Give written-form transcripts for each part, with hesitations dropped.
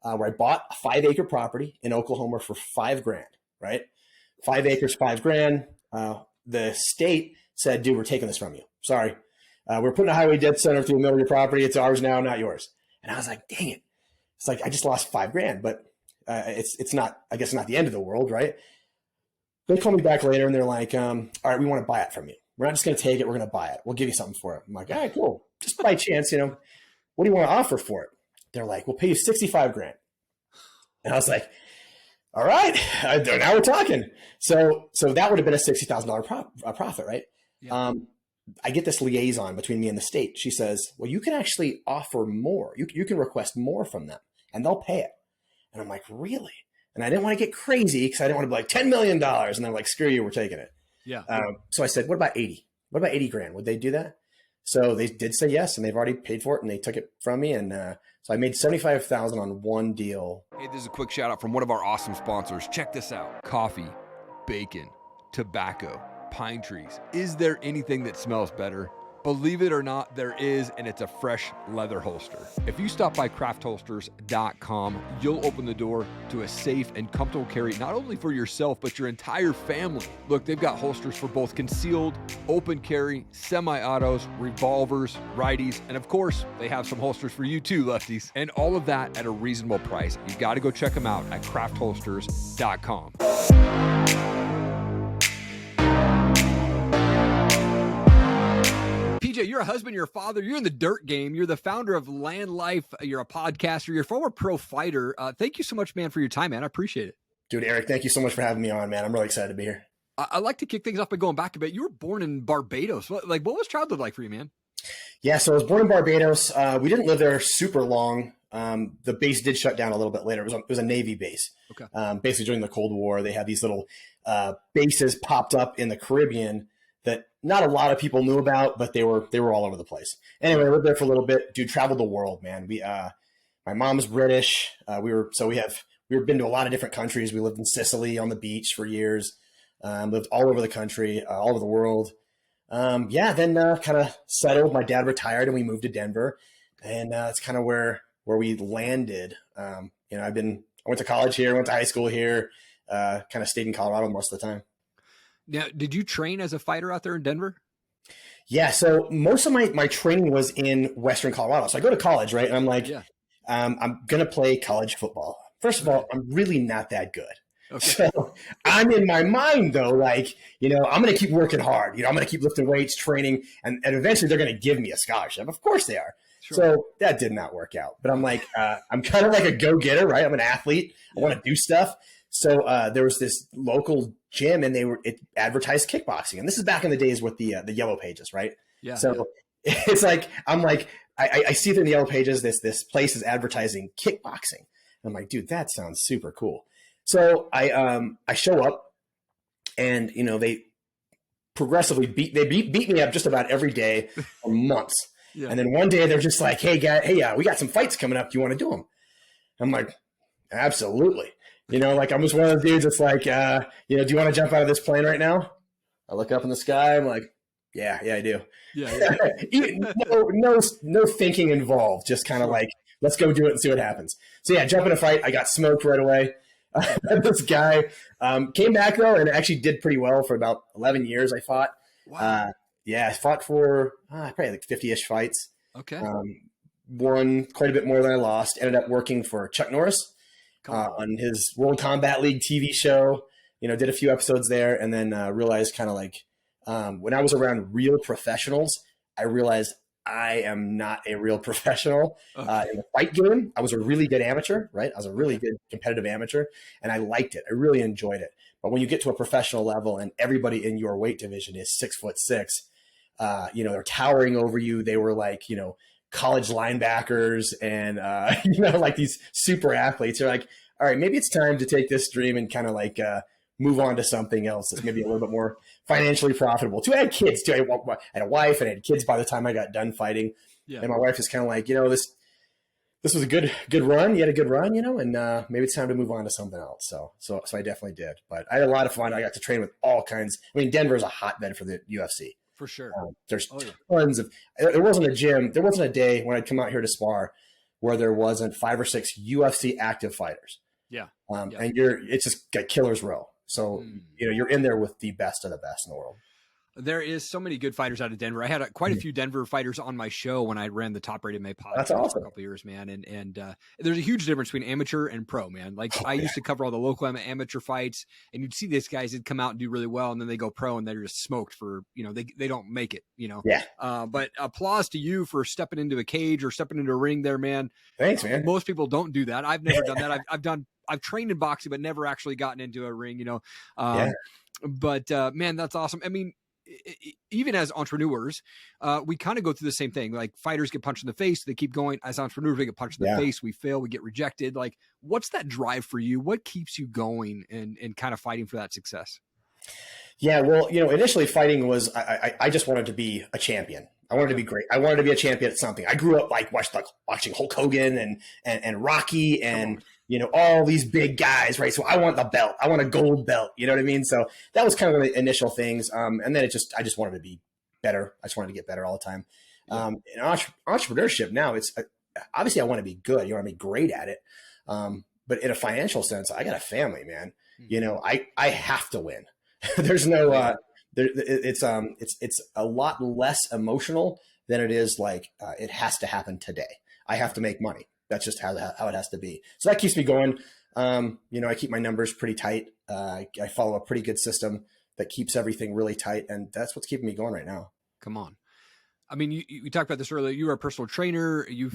where I bought a 5-acre property in Oklahoma for $5,000, right? 5 acres, $5,000. The state said, dude, we're taking this from you. Sorry. We're putting a highway dead center through the middle of your property. It's ours now, not yours. And I was like, dang it. It's like, I just lost $5,000, but it's not, I guess, not the end of the world, right? They call me back later and they're like, all right, we want to buy it from you. We're not just going to take it. We're going to buy it. We'll give you something for it. I'm like, all right, cool. Just by chance, what do you want to offer for it? They're like, we'll pay you $65,000. And I was like, all right, now we're talking. So that would have been a $60,000 profit, right? Yeah. I get this liaison between me and the state. She says, well, you can actually offer more. You can request more from them and they'll pay it. And I'm like, really? And I didn't want to get crazy because I didn't want to be like $10 million. And they're like, screw you, we're taking it. Yeah. So I said, what about 80? What about $80,000? Would they do that? So they did say yes, and they've already paid for it, and they took it from me. And so I made $75,000 on one deal. Hey, this is a quick shout out from one of our awesome sponsors. Check this out. Coffee, bacon, tobacco, pine trees. Is there anything that smells better? Believe it or not, there is, and it's a fresh leather holster. If you stop by craftholsters.com, you'll open the door to a safe and comfortable carry, not only for yourself, but your entire family. Look, they've got holsters for both concealed, open carry, semi-autos, revolvers, righties, and of course, they have some holsters for you too, lefties. And all of that at a reasonable price. You got to go check them out at craftholsters.com. PJ, you're a husband, you're a father, you're in the dirt game, you're the founder of Landlife, you're a podcaster, you're a former pro fighter. Thank you so much, man, for your time, man. I appreciate it. Dude, Erik, thank you so much for having me on, man. I'm really excited to be here. I'd like to kick things off by going back a bit. You were born in Barbados. What was childhood like for you, man? Yeah, so I was born in Barbados. We didn't live there super long. The base did shut down a little bit later. It was a Navy base. Okay. Basically during the Cold War, they had these little bases popped up in the Caribbean that not a lot of people knew about, but they were all over the place. Anyway, I lived there for a little bit. Dude, traveled the world, man. My mom's British. We've been to a lot of different countries. We lived in Sicily on the beach for years. Lived all over the country, all over the world. Then kind of settled. My dad retired and we moved to Denver, and it's kind of where we landed. I went to college here, went to high school here, kind of stayed in Colorado most of the time. Now, did you train as a fighter out there in Denver? Yeah. So most of my training was in Western Colorado. So I go to college, right? And I'm like, I'm going to play college football. First of all, I'm really not that good. Okay. So I'm in my mind though, like, I'm going to keep working hard. I'm going to keep lifting weights, training, and eventually they're going to give me a scholarship. Of course they are. Sure. So that did not work out. But I'm like, I'm kind of like a go-getter, right? I'm an athlete. I want to do stuff. So there was this local gym, and it advertised kickboxing, and this is back in the days with the yellow pages, right? Yeah. So it's like I see through the yellow pages this place is advertising kickboxing. I'm like, dude, that sounds super cool. So I show up, and they progressively beat me up just about every day for months. Yeah. And then one day they're just like, hey, we got some fights coming up. Do you want to do them? I'm like, absolutely. I'm just one of those dudes that's like, do you want to jump out of this plane right now? I look up in the sky. I'm like, yeah, I do. Yeah. no thinking involved. Just kind of like, let's go do it and see what happens. So yeah, jump in a fight. I got smoked right away. This guy came back though and actually did pretty well for about 11 years. I fought. Wow. I fought for probably like 50-ish fights. Okay. Won quite a bit more than I lost. Ended up working for Chuck Norris on his World Combat League TV show. Did a few episodes there, and then realized kind of like when I was around real professionals, I realized I am not a real professional in the fight game. I was a really good amateur, right? I was a really good competitive amateur, and I liked it. I really enjoyed it. But when you get to a professional level and everybody in your weight division is 6'6", they're towering over you. They were like, college linebackers and, like these super athletes. You're like, all right, maybe it's time to take this dream and kind of like move on to something else that's maybe a little bit more financially profitable. I had kids too. I had a wife and I had kids by the time I got done fighting. Yeah. And my wife is kind of like, this was a good run. You had a good run, and maybe it's time to move on to something else. So I definitely did. But I had a lot of fun. I got to train with all kinds. I mean, Denver is a hotbed for the UFC. For sure. There's tons of – there wasn't a gym. There wasn't a day when I'd come out here to spar where there wasn't 5 or 6 UFC active fighters. Yeah. And it's just got killer's row. So, you're in there with the best of the best in the world. There is so many good fighters out of Denver. I had quite a few Denver fighters on my show when I ran the Top Rated MMA podcast. That's awesome. For a couple of years, man. And there's a huge difference between amateur and pro, man. Like I used to cover all the local amateur fights, and you'd see these guys that come out and do really well, and then they go pro and they're just smoked for, they don't make it, Yeah. But applause to you for stepping into a cage or stepping into a ring there, man. Thanks, man. Most people don't do that. I've never done that. I've trained in boxing, but never actually gotten into a ring, But man, that's awesome. I mean, even as entrepreneurs, we kind of go through the same thing. Like fighters get punched in the face, they keep going. As entrepreneurs, we get punched in the face, we fail, we get rejected. Like, what's that drive for you? What keeps you going and kind of fighting for that success? Yeah, well, initially fighting was, I just wanted to be a champion. I wanted to be great. I wanted to be a champion at something. I grew up watching Hulk Hogan and Rocky and, all these big guys, right? So I want the belt. I want a gold belt. You know what I mean? So that was kind of the initial things. And then I just wanted to be better. I just wanted to get better all the time. In entrepreneurship now, it's obviously I want to be good. You want to be great at it. But in a financial sense, I got a family, man. I have to win. There's no, it's a lot less emotional than it is like, it has to happen today. I have to make money. That's just how it has to be. So that keeps me going. I keep my numbers pretty tight. I follow a pretty good system that keeps everything really tight. And that's what's keeping me going right now. Come on. I mean, you talked about this earlier. You were a personal trainer. You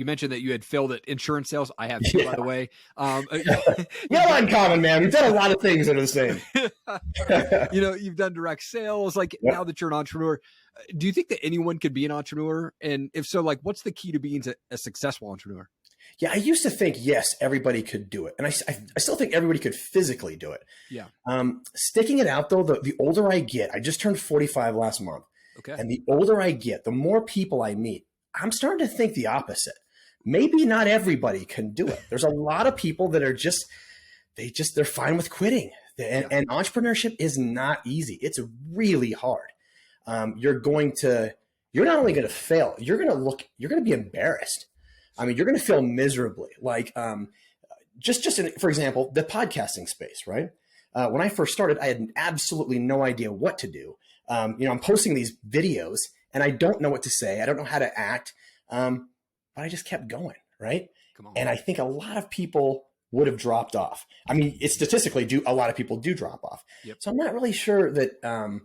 mentioned that you had failed at insurance sales. I have too, by the way. Well, uncommon, man. We've done a lot of things that are the same. You've done direct sales. Like now that you're an entrepreneur, do you think that anyone could be an entrepreneur? And if so, like, what's the key to being a successful entrepreneur? Yeah, I used to think, yes, everybody could do it. And I still think everybody could physically do it. Yeah. Sticking it out, though, the older I get, I just turned 45 last month. Okay. And the older I get, the more people I meet, I'm starting to think the opposite. Maybe not everybody can do it. There's a lot of people that are they're fine with quitting. And entrepreneurship is not easy. It's really hard. You're not only going to fail, you're going to be embarrassed. I mean, you're going to feel miserably. Like, for example, the podcasting space, right? When I first started, I had absolutely no idea what to do. I'm posting these videos and I don't know what to say. I don't know how to act. But I just kept going. Right. Come on. And I think a lot of people would have dropped off. I mean, a lot of people do drop off. Yep. So I'm not really sure that,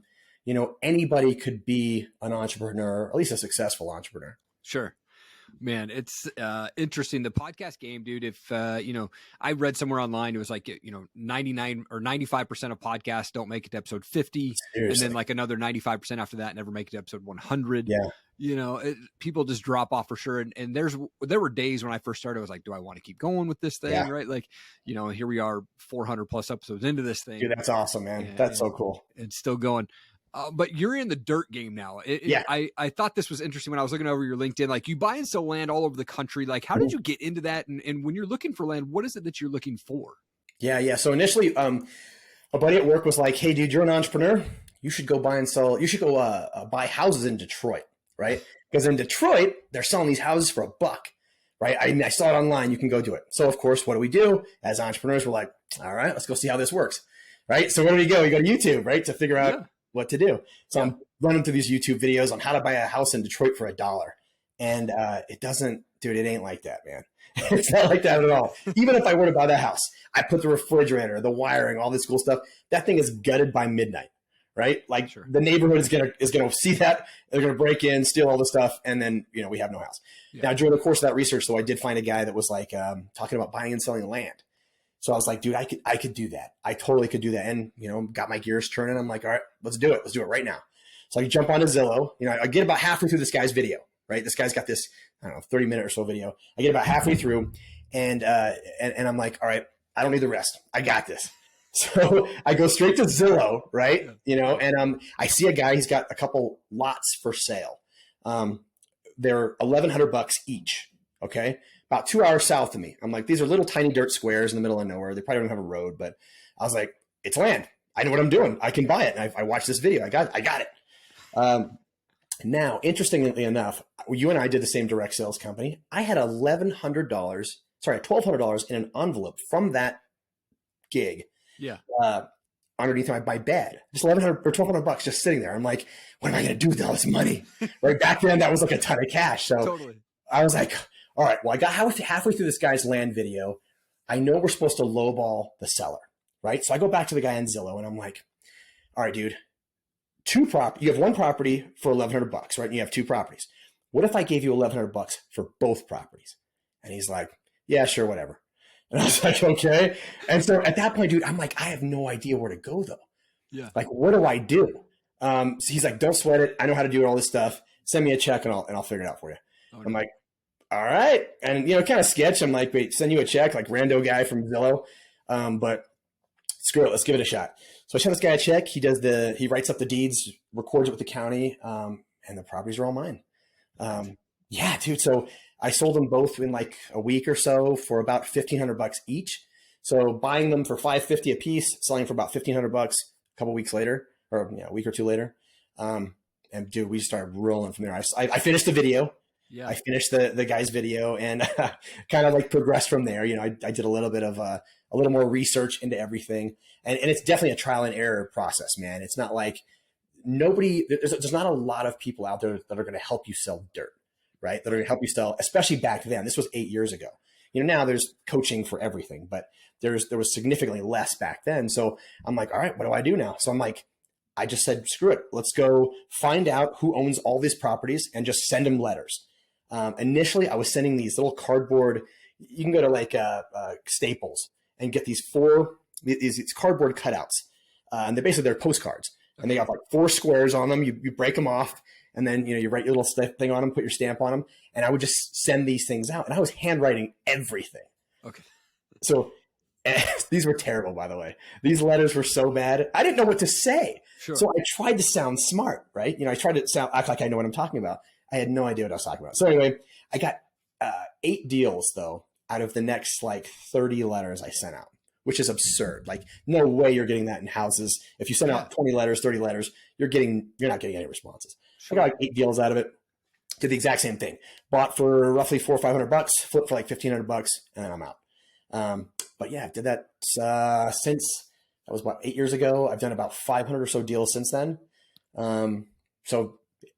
anybody could be an entrepreneur, at least a successful entrepreneur. Sure. Man, it's interesting. The podcast game, dude, if, I read somewhere online, it was like, 99 or 95% of podcasts don't make it to episode 50. Seriously. And then like another 95% after that never make it to episode 100. Yeah. People just drop off for sure. And there were days when I first started, I was like, do I want to keep going with this thing? Yeah. Right. Like, here we are 400 plus episodes into this thing. Dude, that's awesome, man. That's so cool. It's still going. But you're in the dirt game now. I thought this was interesting when I was looking over your LinkedIn. Like you buy and sell land all over the country. Like how did you get into that? And when you're looking for land, what is it that you're looking for? Yeah. So initially, a buddy at work was like, "Hey, dude, you're an entrepreneur. You should go buy and sell. You should go buy houses in Detroit, right? Because in Detroit, they're selling these houses for $1, right? I saw it online. You can go do it. So of course, what do? As entrepreneurs, we're like, all right, let's go see how this works, right? So where do we go? You go to YouTube, right, to figure out what to do. So I'm running through these YouTube videos on how to buy a house in Detroit for $1. And it ain't like that, man. It's not like that at all. Even if I were to buy that house, I put the refrigerator, the wiring, all this cool stuff. That thing is gutted by midnight, right? Like the neighborhood is gonna see that. They're gonna break in, steal all the stuff, and then we have no house. Yeah. Now during the course of that research, though, I did find a guy that was like talking about buying and selling land. So I was like, dude, I could do that. I totally could do that. And, got my gears turning. I'm like, all right, let's do it. Let's do it right now. So I jump onto Zillow. I get about halfway through this guy's video, right? This guy's got this, 30-minute or so video. I get about halfway through and I'm like, all right, I don't need the rest. I got this. So I go straight to Zillow, right? And I see a guy, he's got a couple lots for sale. They're $1,100 each. Okay. About 2 hours south of me. I'm like, these are little tiny dirt squares in the middle of nowhere. They probably don't have a road, but I was like, it's land. I know what I'm doing. I can buy it. And I watched this video. I got it. Now, interestingly enough, you and I did the same direct sales company. I had $1,200 in an envelope from that gig. Yeah. Underneath my bed, just $1,100 or $1,200 just sitting there. I'm like, what am I going to do with all this money? Right back then, that was like a ton of cash. So totally. I was like, all right, well, I got halfway through this guy's land video. I know we're supposed to lowball the seller, right? So I go back to the guy on Zillow and I'm like, all right, dude, you have one property for $1,100, right? And you have two properties. What if I gave you $1,100 for both properties? And he's like, yeah, sure, whatever. And I was like, okay. And so at that point, dude, I'm like, I have no idea where to go though. Yeah. Like, what do I do? So he's like, don't sweat it. I know how to do all this stuff. Send me a check and I'll figure it out for you. Okay. I'm like, all right. And, kind of sketch. I'm like, wait, send you a check, like rando guy from Zillow. But screw it. Let's give it a shot. So I sent this guy a check. He writes up the deeds, records it with the county. And the properties are all mine. Yeah, dude. So I sold them both in like a week or so for about $1,500 each. So buying them for $550 a piece, selling for about $1,500 a couple weeks later, or a week or two later. And dude, we started rolling from there. I finished the video. Yeah. I finished the guy's video and kind of like progressed from there. I did a little bit of a little more research into everything, and it's definitely a trial and error process, man. It's not like there's not a lot of people out there that are going to help you sell dirt. Right? That are going to help you sell, especially back then. This was 8 years ago. Now there's coaching for everything, but there was significantly less back then. So I'm like, all right, what do I do now? So I'm like, I just said, screw it. Let's go find out who owns all these properties and just send them letters. Initially, I was sending these little cardboard. You can go to like Staples and get these cardboard cutouts. And they're postcards. And they got like 4 squares on them. You break them off. And then, you write your little thing on them, put your stamp on them. And I would just send these things out. And I was handwriting everything. Okay. So these were terrible, by the way. These letters were so bad. I didn't know what to say. Sure. So I tried to sound smart, right? I tried to act like I know what I'm talking about. I had no idea what I was talking about. So anyway, I got 8 deals, though, out of the next like 30 letters I sent out, which is absurd. Like, no way you're getting that in houses. If you send out 20 letters, 30 letters, you're not getting any responses. Sure. I got like 8 deals out of it. Did the exact same thing. Bought for roughly $400 or $500, flipped for like $1,500, and then I'm out. But yeah, I've did that since that was about 8 years ago. I've done about 500 or so deals since then.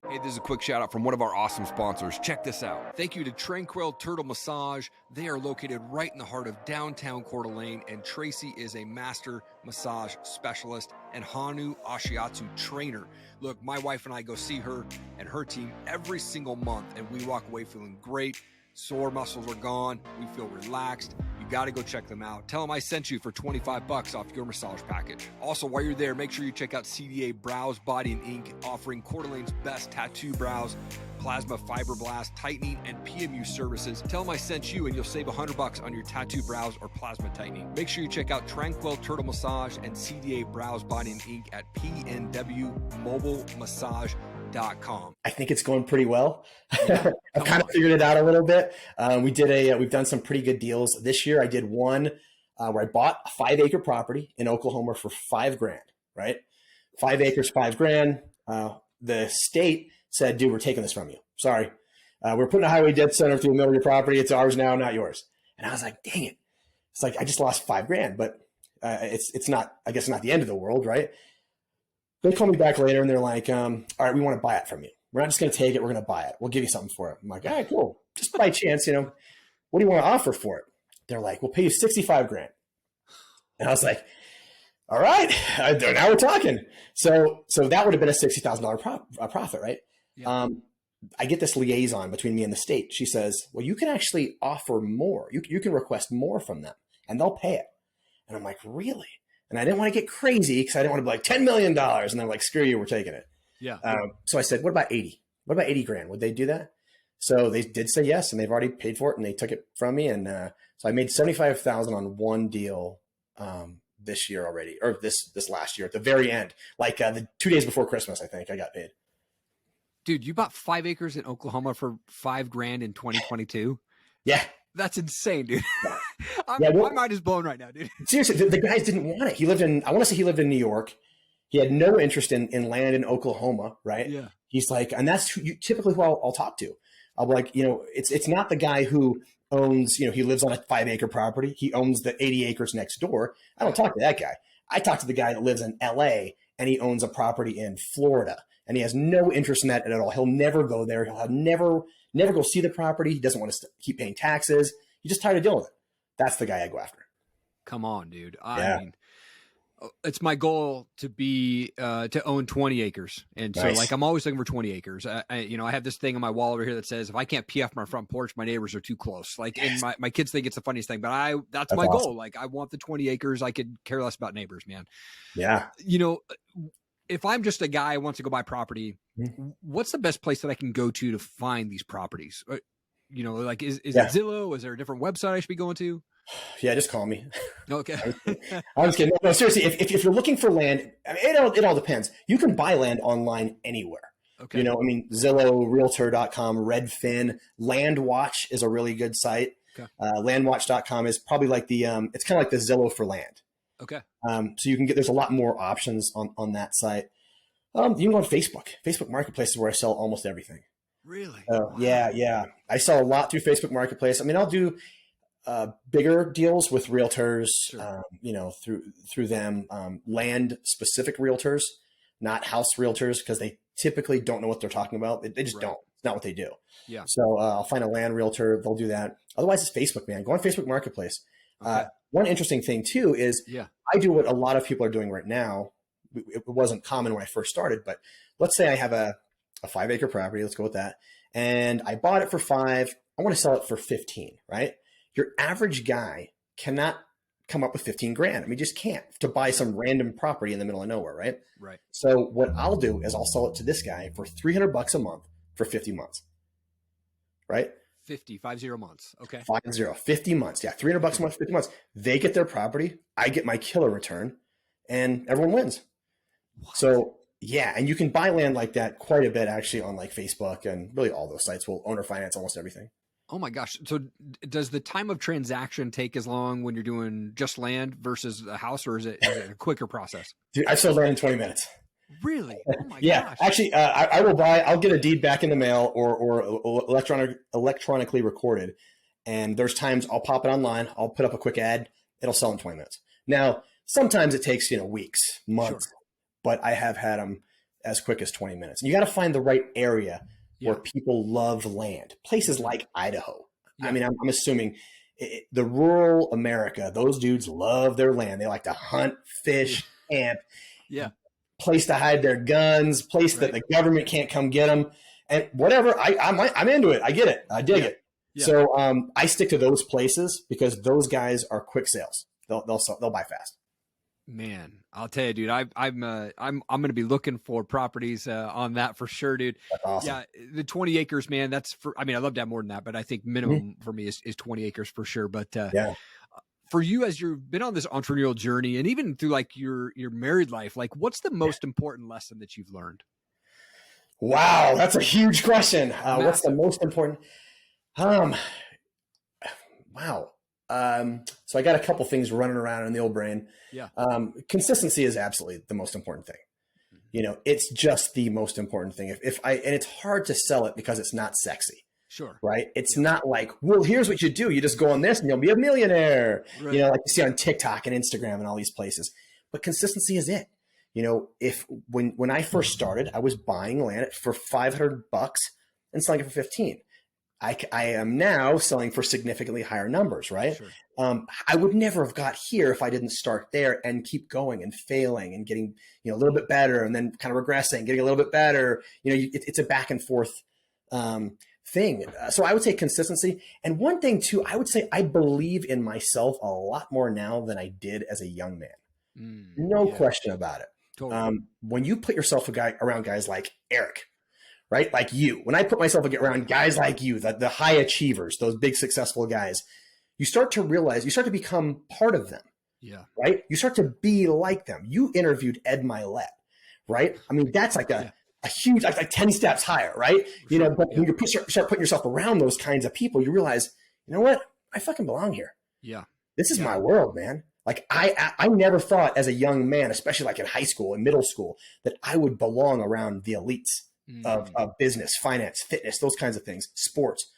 Hey, this is a quick shout out from one of our awesome sponsors. Check this out. Thank you to Tranquil Turtle Massage. They are located right in the heart of downtown Coeur d'Alene, and Tracy is a master massage specialist and Hanu Ashiatsu trainer. Look, my wife and I go see her and her team every single month, and we walk away feeling great. Sore muscles are gone. We feel relaxed. You got to go check them out. Tell them I sent you for $25 off your massage package. Also, while you're there, make sure you check out CDA Brows Body and Ink, offering Coeur d'Alene's best tattoo brows, plasma fibroblast tightening, and PMU services. Tell them I sent you and you'll save $100 on your tattoo brows or plasma tightening. Make sure you check out Tranquil Turtle Massage and CDA Brows Body and Ink at pnwmobilemassage.com. I think it's going pretty well. Yeah, I've kind of figured it out a little bit. We've done some pretty good deals this year. I did one where I bought a 5-acre property in Oklahoma for $5,000, right? 5 acres, $5,000. The state said, dude, we're taking this from you. Sorry. We're putting a highway dead center through the middle of your property. It's ours now, not yours. And I was like, dang it. It's like, I just lost $5,000, but it's not, I guess, not the end of the world, right? They call me back later and they're like, all right, we want to buy it from you. We're not just going to take it. We're going to buy it. We'll give you something for it. I'm like, all right, cool. Just by chance, what do you want to offer for it? They're like, we'll pay you $65,000. And I was like, all right, now we're talking. So that would have been a $60,000 profit, right? Yeah. I get this liaison between me and the state. She says, well, you can actually offer more. You can request more from them and they'll pay it. And I'm like, really? And I didn't want to get crazy because I didn't want to be like $10 million. And they're like, screw you, we're taking it. Yeah. So I said, what about 80? What about $80,000? Would they do that? So they did say yes, and they've already paid for it, and they took it from me. And so I made $75,000 on one deal this year already, or this last year at the very end, like the 2 days before Christmas, I think I got paid. Dude, you bought 5 acres in Oklahoma for $5,000 in 2022? Yeah. That's insane, dude. Yeah, my mind is blown right now, dude. Seriously, the guys didn't want it. I want to say he lived in New York. He had no interest in land in Oklahoma, right? Yeah. He's like, and that's typically who I'll talk to. I'll be like, it's not the guy who owns, he lives on a 5-acre property. He owns the 80 acres next door. I don't talk to that guy. I talk to the guy that lives in LA and he owns a property in Florida and he has no interest in that at all. He'll never go there. He'll never go see the property. He doesn't want to keep paying taxes. He's just tired of dealing with it. That's the guy I go after. Come on, dude. I mean, it's my goal to own 20 acres. And so like, I'm always looking for 20 acres. I have this thing on my wall over here that says, if I can't pee off my front porch, my neighbors are too close. Like, and my kids think it's the funniest thing, but that's my awesome goal. Like, I want the 20 acres. I could care less about neighbors, man. Yeah. If I'm just a guy who wants to go buy property, what's the best place that I can go to find these properties? Like, is it Zillow? Is there a different website I should be going to? Yeah, just call me. Okay. I'm just kidding. No, seriously, if you're looking for land, I mean, it all depends. You can buy land online anywhere. Okay. Zillow, Realtor.com, Redfin, Landwatch is a really good site. Okay. Landwatch.com is probably like it's kind of like the Zillow for land. Okay. So you can there's a lot more options on that site. You can go on Facebook Marketplace is where I sell almost everything. Really? Wow. Yeah. I sell a lot through Facebook Marketplace. I mean, I'll do bigger deals with realtors, sure. Through them, land specific realtors, not house realtors, because they typically don't know what they're talking about. They just don't. It's not what they do. Yeah. So I'll find a land realtor. They'll do that. Otherwise, it's Facebook, man. Go on Facebook Marketplace. Okay. One interesting thing too is I do what a lot of people are doing right now. It wasn't common when I first started, but let's say I have a 5-acre property. Let's go with that. And I bought it for 5. I want to sell it for 15, right? Your average guy cannot come up with 15 grand. I mean, just can't to buy some random property in the middle of nowhere, right? Right. So what I'll do is I'll sell it to this guy for $300 a month for 50 months, right? 50 months. Okay. 50 months. Yeah. $300 a month, 50 months. They get their property. I get my killer return and everyone wins. What? So yeah. And you can buy land like that quite a bit actually on like Facebook and really all those sites will owner finance almost everything. Oh my gosh. So does the time of transaction take as long when you're doing just land versus a house, or is it a quicker process? Dude, I sold land in 20 minutes. Really? Oh my gosh. Actually, I'll get a deed back in the mail or electronically recorded. And there's times I'll pop it online. I'll put up a quick ad. It'll sell in 20 minutes. Now, sometimes it takes, weeks, months, but I have had them as quick as 20 minutes. And you got to find the right area where people love land. Places like Idaho. Yeah. I mean, I'm assuming the rural America, those dudes love their land. They like to hunt, fish, camp. Yeah. Place to hide their guns, place that the government can't come get them, and whatever. I'm into it. I get it. I dig it. Yeah. So I stick to those places because those guys are quick sales. They'll buy fast. Man, I'll tell you, dude. I'm going to be looking for properties on that for sure, dude. That's awesome. Yeah, the 20 acres, man. That's for. I mean, I'd love to have more than that, but I think minimum for me is 20 acres for sure. But for you, as you've been on this entrepreneurial journey, and even through like your married life, like what's the most important lesson that you've learned? Wow, that's a huge question. What's the most important? Wow. So I got a couple things running around in the old brain. Yeah. Consistency is absolutely the most important thing. It's just the most important thing. And it's hard to sell it because it's not sexy. Sure. Right. It's not like, well, here's what you do. You just go on this and you'll be a millionaire, like you see on TikTok and Instagram and all these places. But consistency is it. When I first started, I was buying land for $500 and selling it for 15. I am now selling for significantly higher numbers, right? Sure. I would never have got here if I didn't start there and keep going and failing and getting, a little bit better and then kind of regressing, getting a little bit better. It's a back and forth thing. So I would say consistency. And one thing too, I would say I believe in myself a lot more now than I did as a young man. No question about it. Totally. When you put yourself around guys like Erik, right? Like you, when I put myself around guys like you, the high achievers, those big successful guys, you start to realize, you start to become part of them. Yeah. Right. You start to be like them. You interviewed Ed Milet, right? I mean, that's like a huge, like 10 steps higher, right? But when you start putting yourself around those kinds of people, you realize, you know what? I fucking belong here. Yeah. This is my world, man. Like I never thought as a young man, especially like in high school and middle school, that I would belong around the elites. of business, finance, fitness, those kinds of things, sports.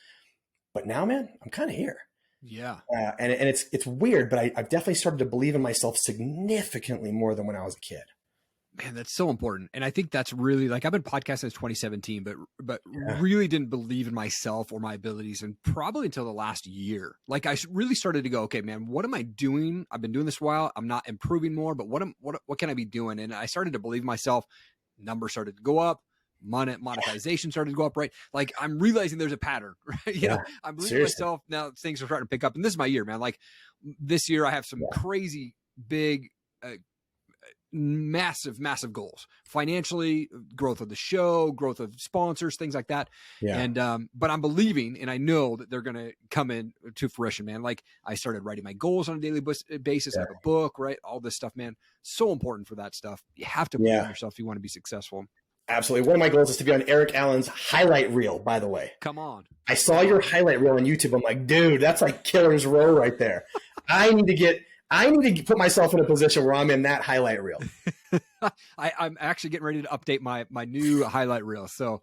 But now, man, I'm kind of here. Yeah. And it's weird, but I've definitely started to believe in myself significantly more than when I was a kid. Man, that's so important. And I think that's really, like, I've been podcasting since 2017, but really didn't believe in myself or my abilities, and probably until the last year. Like, I really started to go, okay, man, what am I doing? I've been doing this a while. I'm not improving more, but what can I be doing? And I started to believe in myself. Numbers started to go up. Monetization started to go up, right? Like, I'm realizing there's a pattern, right? You know, I'm believing myself. Now things are starting to pick up, and this is my year, man. Like, this year I have some crazy big, massive goals financially, growth of the show, growth of sponsors, things like that. And but I'm believing, and I know that they're going to come in to fruition, man. Like, I started writing my goals on a daily basis. I have a book, right? All this stuff, man. So important for that stuff. You have to believe in yourself if you want to be successful. Absolutely. One of my goals is to be on Erik Allen's highlight reel, by the way. Come on. I saw your highlight reel on YouTube. I'm like, dude, that's like killer's row right there. I need to put myself in a position where I'm in that highlight reel. I'm actually getting ready to update my new highlight reel. So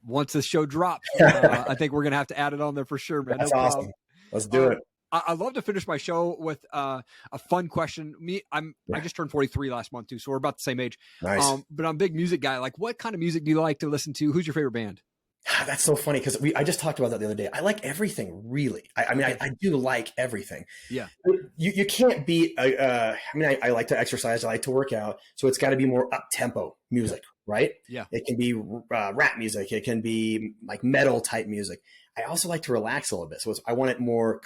once the show drops, I think we're going to have to add it on there for sure, man. That's awesome. Let's do it. I love to finish my show with a fun question. I just turned 43 last month too, so we're about the same age. Nice. But I'm a big music guy. Like, what kind of music do you like to listen to? Who's your favorite band? That's so funny because I just talked about that the other day. I like everything, really. I do like everything. Yeah. You can't be. I like to exercise. I like to work out. So it's got to be more up tempo music, right? Yeah. It can be rap music. It can be like metal type music. I also like to relax a little bit. So I want it more,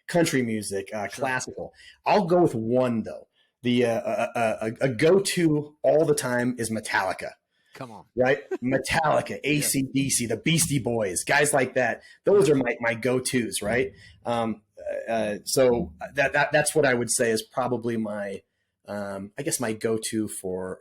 country music, classical. I'll go with one though. A go-to all the time is Metallica. Come on. Right? Metallica, AC/DC, the Beastie Boys, guys like that. Those are my go-tos, right? So that's what I would say is probably my, I guess my go-to for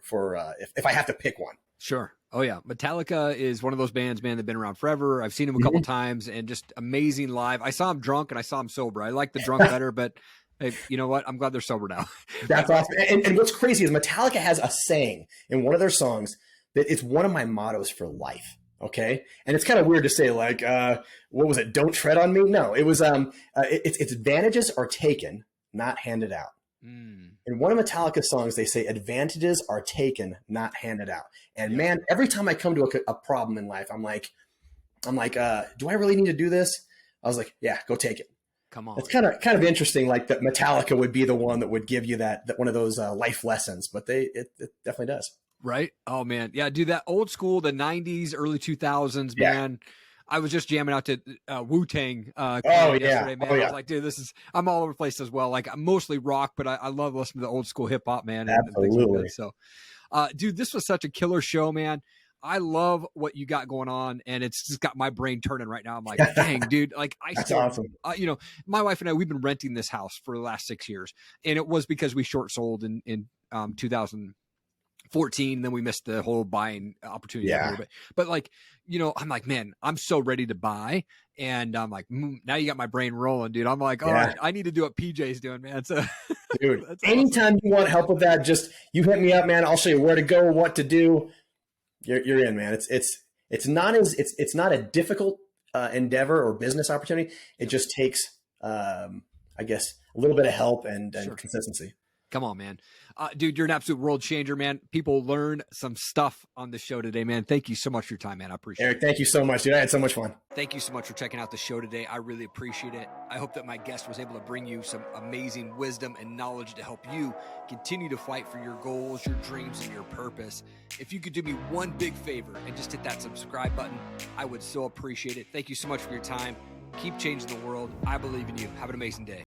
if I have to pick one. Sure. Oh yeah. Metallica is one of those bands, man, that have been around forever. I've seen them a couple times and just amazing live. I saw them drunk and I saw them sober. I like the drunk better, but hey, you know what? I'm glad they're sober now. That's awesome. And what's crazy is Metallica has a saying in one of their songs that it's one of my mottos for life. Okay. And it's kind of weird to say, like, what was it? Don't tread on me. No, it was, its advantages are taken, not handed out. In one of Metallica's songs, they say advantages are taken, not handed out. And man, every time I come to a problem in life, I'm like, do I really need to do this? I was like, yeah, go take it. Come on. It's kind of interesting. Like that Metallica would be the one that would give you that one of those life lessons, but it definitely does. Right. Oh man. Yeah. Dude, that old school, the 90s, early 2000s, man. I was just jamming out to Wu-Tang yesterday, man. I was like, dude, I'm all over the place as well. Like, I'm mostly rock, but I love listening to the old school hip hop, man. Absolutely. And so, dude, this was such a killer show, man. I love what you got going on, and it's just got my brain turning right now. I'm like, dang, dude, like That's awesome. My wife and I, we've been renting this house for the last 6 years, and it was because we short sold in 2014, then we missed the whole buying opportunity a little bit. But like, I'm like, man, I'm so ready to buy. And I'm like, now you got my brain rolling, dude. I'm like, all right, I need to do what PJ's doing, man. So dude, anytime you want help with that, just you hit me up, man. I'll show you where to go, what to do. You're in, man. It's not a difficult endeavor or business opportunity. It just takes, I guess, a little bit of help and consistency. Come on, man. Dude, you're an absolute world changer, man. People learn some stuff on the show today, man. Thank you so much for your time, man. I appreciate it. Erik, thank you so much, dude. I had so much fun. Thank you so much for checking out the show today. I really appreciate it. I hope that my guest was able to bring you some amazing wisdom and knowledge to help you continue to fight for your goals, your dreams, and your purpose. If you could do me one big favor and just hit that subscribe button, I would so appreciate it. Thank you so much for your time. Keep changing the world. I believe in you. Have an amazing day.